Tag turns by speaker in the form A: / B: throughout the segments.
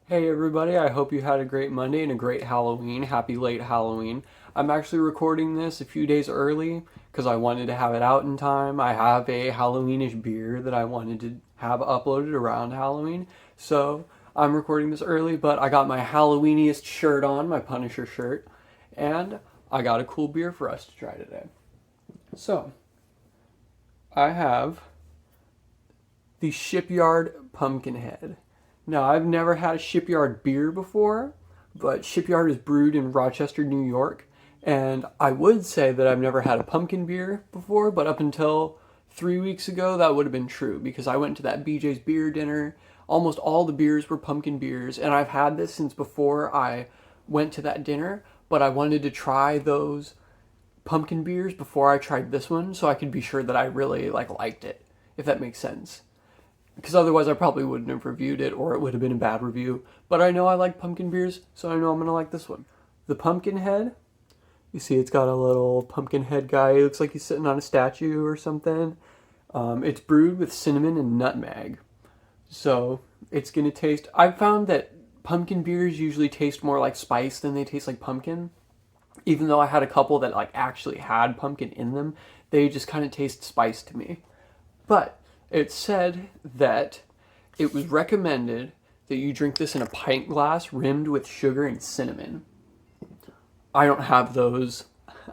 A: Hey everybody, I hope you had a great Monday and a great Halloween. Happy late Halloween. I'm actually recording this a few days early because I wanted to have it out in time. I have a Halloweenish beer that I wanted to have uploaded around Halloween. So I'm recording this early, but I got my Halloweeniest shirt on, my Punisher shirt, and I got a cool beer for us to try today. So I have the Shipyard Pumpkinhead. Now, I've never had a Shipyard beer before, but Shipyard is brewed in Rochester, New York. And I would say that I've never had a pumpkin beer before, but up until 3 weeks ago, that would have been true because I went to that BJ's beer dinner. Almost all the beers were pumpkin beers, and I've had this since before I went to that dinner, but I wanted to try those pumpkin beers before I tried this one so I could be sure that I really liked it, if that makes sense, because otherwise I probably wouldn't have reviewed it or it would have been a bad review. But I know I like pumpkin beers, so I know I'm going to like this one. The Pumpkinhead, you see it's got a little pumpkin head guy. He looks like he's sitting on a statue or something. It's brewed with cinnamon and nutmeg. So it's going to taste... I've found that pumpkin beers usually taste more like spice than they taste like pumpkin. Even though I had a couple that actually had pumpkin in them, they just kind of taste spice to me. But it said that it was recommended that you drink this in a pint glass rimmed with sugar and cinnamon. I don't have those.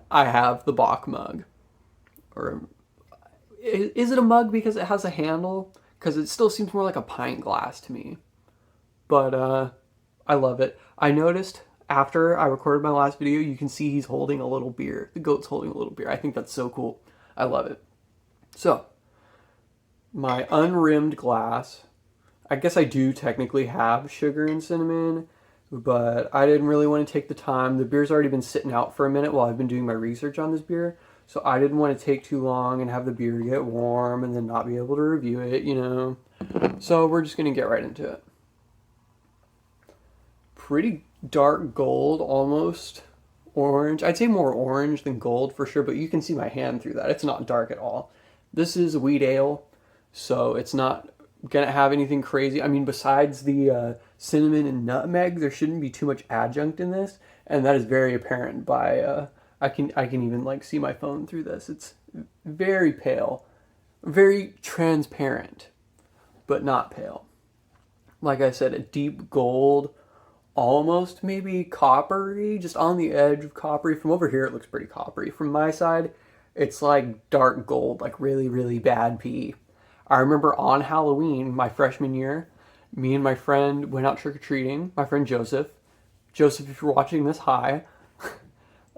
A: I have the Bach mug. Or is it a mug because it has a handle? Because it still seems more like a pint glass to me. But I love it. I noticed after I recorded my last video, you can see he's holding a little beer. The goat's holding a little beer. I think that's so cool. I love it. So, my unrimmed glass. I guess I do technically have sugar and cinnamon, but I didn't really want to take the time. The beer's already been sitting out for a minute while I've been doing my research on this beer, so I didn't want to take too long and have the beer get warm and then not be able to review it. So we're just going to get right into it. Pretty dark gold, almost orange. I'd say more orange than gold for sure, but you can see my hand through that. It's not dark at all. This is a wheat ale, so it's not gonna have anything crazy. I mean, besides the cinnamon and nutmeg, there shouldn't be too much adjunct in this, and that is very apparent by I can even see my phone through this. It's very pale, very transparent, but not pale. Like I said, a deep gold, almost maybe coppery, just on the edge of coppery. From over here, it looks pretty coppery. From my side, it's like dark gold, like really, really bad pee. I remember on Halloween, my freshman year, me and my friend went out trick-or-treating, my friend Joseph. Joseph, if you're watching this, hi.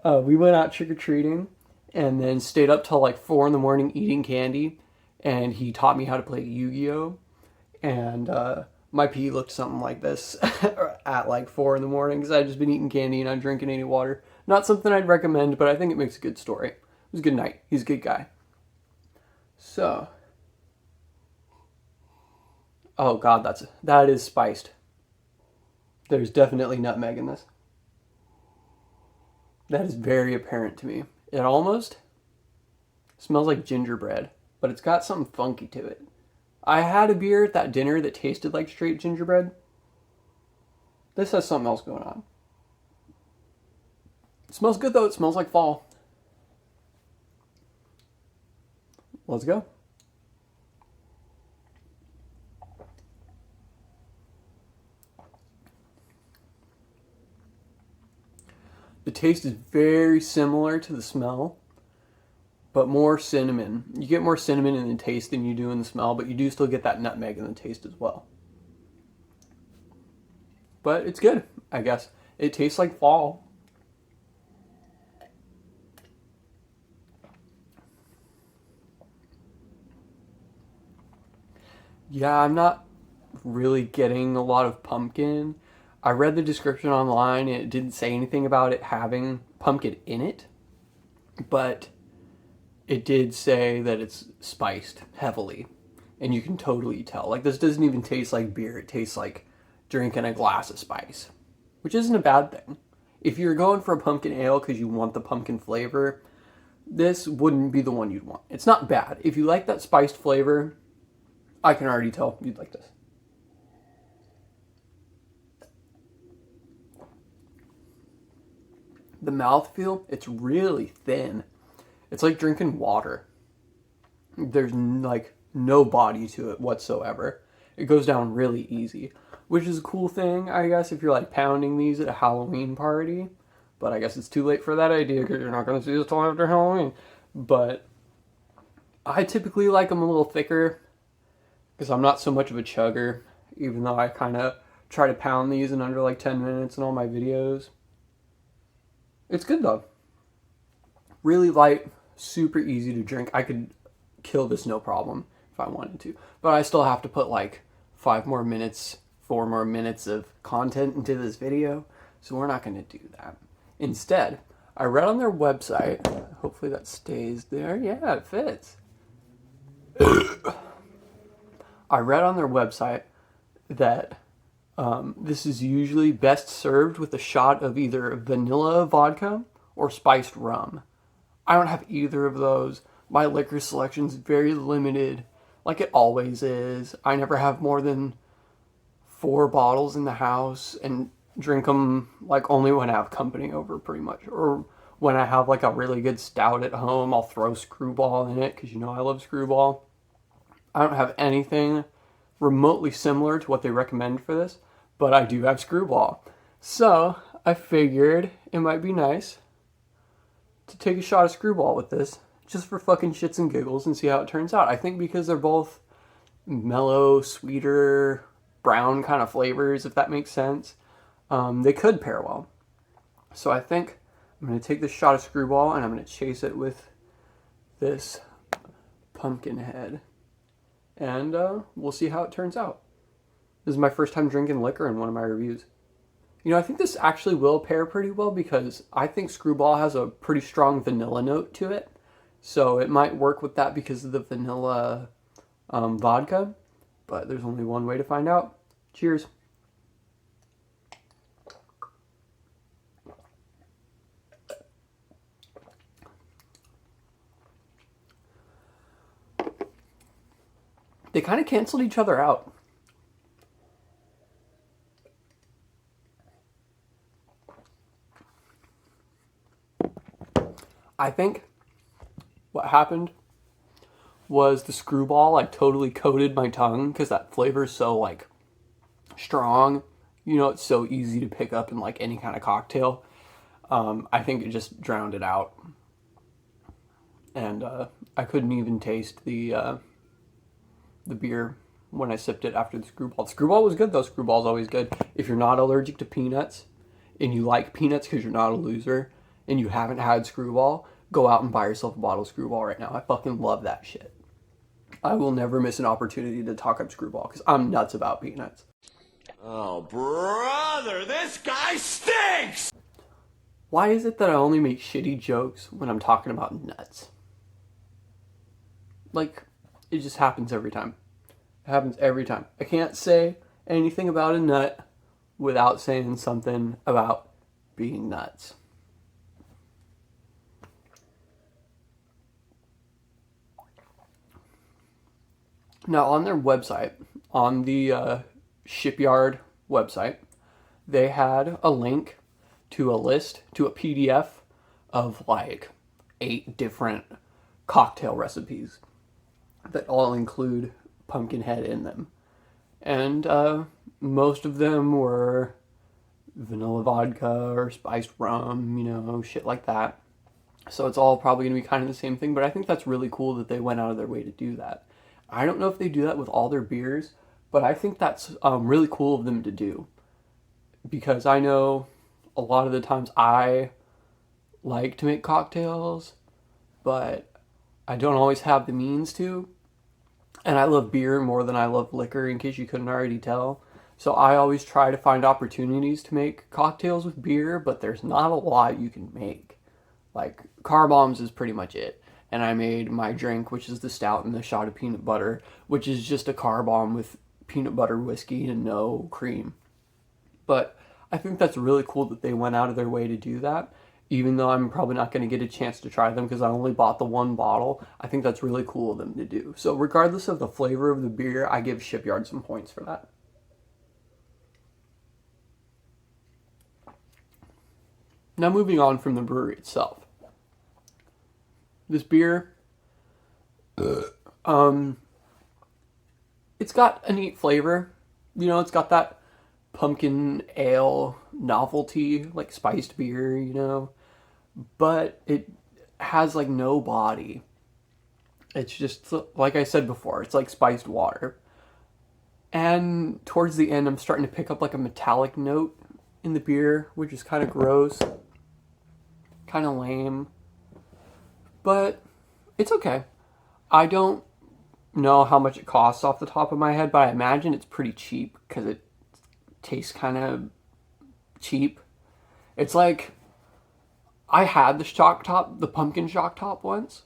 A: We went out trick-or-treating and then stayed up till 4 in the morning eating candy. And he taught me how to play Yu-Gi-Oh! And my pee looked something like this at 4 in the morning because I'd just been eating candy and not drinking any water. Not something I'd recommend, but I think it makes a good story. It was a good night. He's a good guy. So, oh god, that is spiced. There's definitely nutmeg in this. That is very apparent to me. It almost smells like gingerbread, but it's got something funky to it. I had a beer at that dinner that tasted like straight gingerbread. This has something else going on. It smells good though. It smells like fall. Let's go. The taste is very similar to the smell, but more cinnamon. You get more cinnamon in the taste than you do in the smell, but you do still get that nutmeg in the taste as well. But it's good, I guess. It tastes like fall. Yeah, I'm not really getting a lot of pumpkin. I read the description online and it didn't say anything about it having pumpkin in it, but it did say that it's spiced heavily, and you can totally tell. This doesn't even taste like beer. It tastes like drinking a glass of spice, which isn't a bad thing. If you're going for a pumpkin ale because you want the pumpkin flavor, this wouldn't be the one you'd want. It's not bad. If you like that spiced flavor, I can already tell you'd like this. The mouthfeel, it's really thin. It's like drinking water. There's like no body to it whatsoever. It goes down really easy, which is a cool thing, I guess, if you're like pounding these at a Halloween party. But I guess it's too late for that idea because you're not going to see this till after Halloween. But I typically like them a little thicker because I'm not so much of a chugger, even though I kind of try to pound these in under like 10 minutes in all my videos. It's good though. Really light, super easy to drink. I could kill this no problem if I wanted to. But I still have to put like 4 more minutes of content into this video. So we're not going to do that. Instead, I read on their website, hopefully that stays there. Yeah, it fits. I read on their website that this is usually best served with a shot of either vanilla vodka or spiced rum. I don't have either of those. My liquor selection's very limited, like it always is. I never have more than 4 bottles in the house and drink them like only when I have company over, pretty much. Or when I have like a really good stout at home, I'll throw Screwball in it because you know I love Screwball. I don't have anything remotely similar to what they recommend for this, but I do have Screwball. So I figured it might be nice to take a shot of Screwball with this, just for fucking shits and giggles, and see how it turns out. I think because they're both mellow, sweeter, brown kind of flavors, if that makes sense, they could pair well. So I think I'm going to take this shot of Screwball and I'm going to chase it with this Pumpkinhead. And we'll see how it turns out. This is my first time drinking liquor in one of my reviews. You know, I think this actually will pair pretty well because I think Screwball has a pretty strong vanilla note to it. So it might work with that because of the vanilla vodka. But there's only one way to find out. Cheers. They kind of canceled each other out. I think what happened was the Screwball like totally coated my tongue because that flavor is so like strong. You know, it's so easy to pick up in like any kind of cocktail. I think it just drowned it out. And I couldn't even taste the beer when I sipped it after the Screwball. The Screwball was good though. Screwball's always good. If you're not allergic to peanuts and you like peanuts because you're not a loser and you haven't had Screwball, go out and buy yourself a bottle of Screwball right now. I fucking love that shit. I will never miss an opportunity to talk up Screwball because I'm nuts about peanuts.
B: Oh, brother, this guy stinks!
A: Why is it that I only make shitty jokes when I'm talking about nuts? Like, it just happens every time. It happens every time. I can't say anything about a nut without saying something about being nuts. Now, on their website, on the Shipyard website, they had a link to a list, to a PDF of like 8 different cocktail recipes that all include Pumpkinhead in them. And most of them were vanilla vodka or spiced rum, you know, shit like that. So it's all probably going to be kind of the same thing, but I think that's really cool that they went out of their way to do that. I don't know if they do that with all their beers, but I think that's really cool of them to do. Because I know a lot of the times I like to make cocktails, but I don't always have the means to. And I love beer more than I love liquor, in case you couldn't already tell. So I always try to find opportunities to make cocktails with beer, but there's not a lot you can make. Like, car bombs is pretty much it. And I made my drink, which is the stout and the shot of peanut butter, which is just a car bomb with peanut butter whiskey and no cream. But I think that's really cool that they went out of their way to do that. Even though I'm probably not going to get a chance to try them because I only bought the 1 bottle, I think that's really cool of them to do. So regardless of the flavor of the beer, I give Shipyard some points for that. Now moving on from the brewery itself. This beer, it's got a neat flavor. You know, it's got that pumpkin ale novelty, like spiced beer, you know, but it has like no body. It's just, like I said before, it's like spiced water. And towards the end, I'm starting to pick up like a metallic note in the beer, which is kind of gross, kind of lame, but it's okay. I don't know how much it costs off the top of my head, but I imagine it's pretty cheap because it tastes kind of cheap. It's like, I had the shock top, the pumpkin shock top once,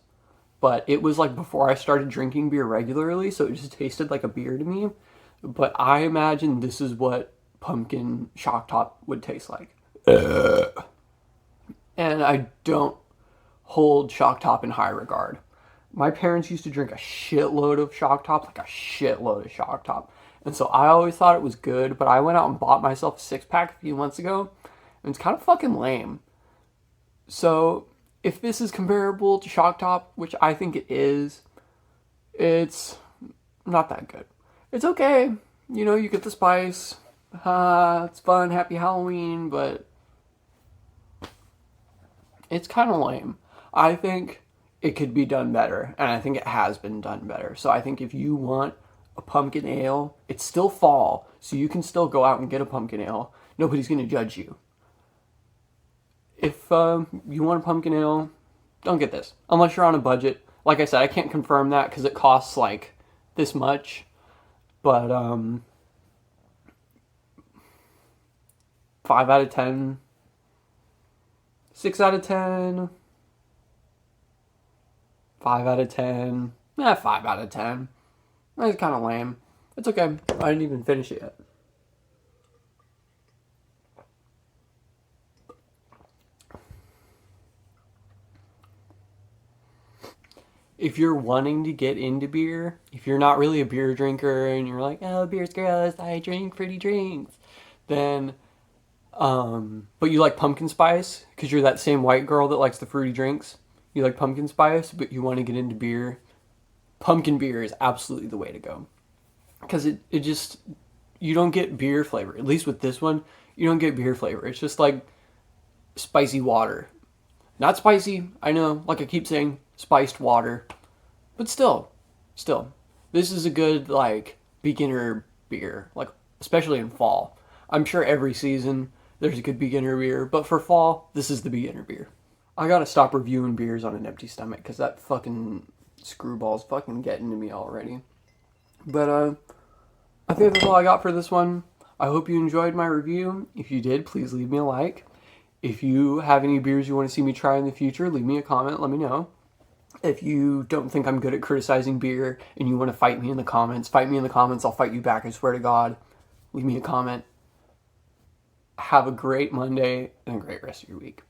A: but it was like before I started drinking beer regularly, so it just tasted like a beer to me. But I imagine this is what pumpkin shock top would taste like. And I don't hold shock top in high regard. My parents used to drink a shitload of shock top, like a shitload of shock top. And so I always thought it was good, but I went out and bought myself a 6-pack a few months ago, and it's kind of fucking lame. So if this is comparable to shock top, which I think it is, it's not that good. It's okay. You know, you get the spice. It's fun. Happy Halloween. But it's kind of lame. I think it could be done better. And I think it has been done better. So I think if you want a pumpkin ale, it's still fall. So you can still go out and get a pumpkin ale. Nobody's going to judge you. If you want a pumpkin ale, don't get this. Unless you're on a budget. Like I said, I can't confirm that because it costs like this much. But 5 out of 10, 6 out of 10, 5 out of 10, 5 out of 10. That's kind of lame. It's okay. I didn't even finish it yet. If you're wanting to get into beer, if you're not really a beer drinker and you're like, oh, beer's gross, I drink fruity drinks, then, but you like pumpkin spice, because you're that same white girl that likes the fruity drinks, you like pumpkin spice, but you want to get into beer, pumpkin beer is absolutely the way to go. Because it just, you don't get beer flavor. At least with this one, you don't get beer flavor. It's just like spicy water. Not spicy, I know, like I keep saying, spiced water. But still, this is a good, like, beginner beer. Like, especially in fall. I'm sure every season there's a good beginner beer, but for fall, this is the beginner beer. I gotta stop reviewing beers on an empty stomach, because that fucking screwball's fucking getting to me already. But, I think that's all I got for this one. I hope you enjoyed my review. If you did, please leave me a like. If you have any beers you want to see me try in the future, leave me a comment, let me know. If you don't think I'm good at criticizing beer and you want to fight me in the comments, I'll fight you back, I swear to God. Leave me a comment. Have a great Monday and a great rest of your week.